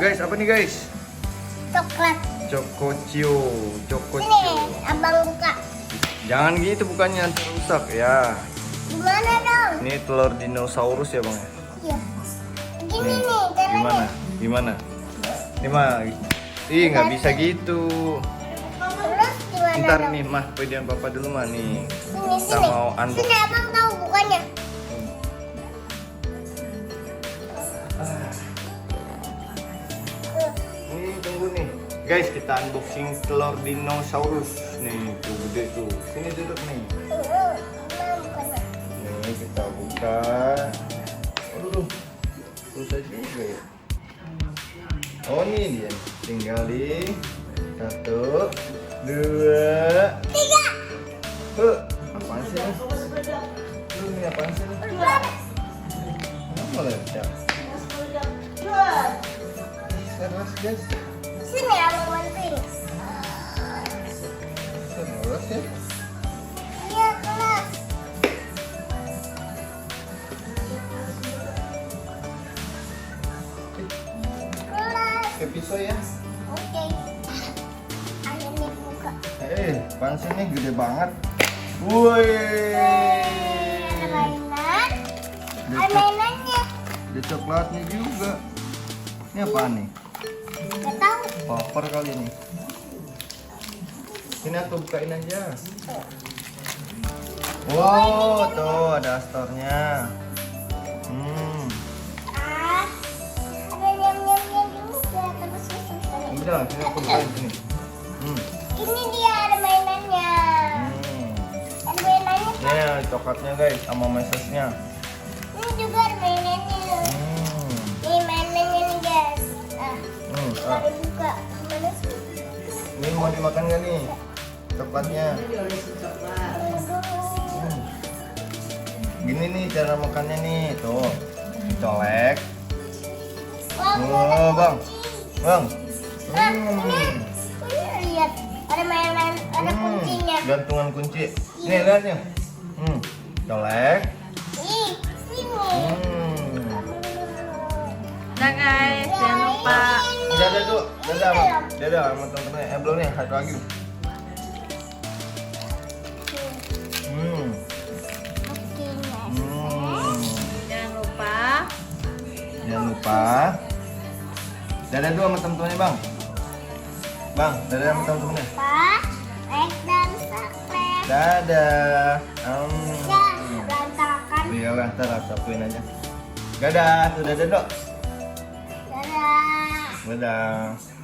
Guys, apa nih guys? Coklat. Chocochio. Ini abang buka. Jangan gitu bukannya nanti rusak ya. Gimana dong? Ini telur dinosaurus ya bang? Iya. Gini Nih, nih caranya. Gimana? Ini mah, ih nggak bisa gitu. Terus gimana Ntar dong? nih mah, pegang papa dulu mah nih. Sini, Kita sini. mau unbox. Sini abang tahu bukannya. Nih tunggu nih. Guys, kita unboxing telur dinosaurus. Nih, tuh gede tuh. Sini duduk nih. Bukannya. Nih kita buka. Aduh, susah juga ya. Oh ini dia. Tinggal di 1, 2, 3. Apaan sih nih? Lu nih apaan sih nih? Kenapa lecak? Serius guys? Sini abang bantuin. Serius ya? Iya kelas. Kelas. Kayak pisau ya? Oke. Akhirnya buka. Apaan sih nih? Gede banget. Woi. Ada mainan. Ada mainannya. Ada coklatnya juga. Ini apaan nih? Gak tahu. Popper kali ini. Sini aku bukain aja. Wow, tuh ada astornya. Ah, ada nyam-nyamnya juga. Terus susah. Udah, sini aku bukain sini. Ini dia ada mainannya. Ada mainannya. Nih coklatnya guys, sama mesesnya. Ini juga ada mainannya. Ini mainannya nih guys. Ada buka. Gimana sih? Ini mau dimakan gak nih? Coklatnya. Gini nih cara makannya nih, tuh. Colek. Oh, bang. Bang. Ini lihat. Ada mainan, ada kuncinya. Gantungan kunci. Nih lihat nih. Colek. Ih, sini. Nah guys, jangan lupa Dadah tuh, dadah sama temen-temen. Belum nih, satu lagi. jangan lupa Jangan lupa. Dadah dulu sama temen-temennya bang. Bang, dadah sama temen-temennya. Pak, like dan subscribe. Dadah. Ya, berantakan. Iyalah, ntar aku sapuin aja. Dadah, tuh dadah dok. Dadah. Dadah.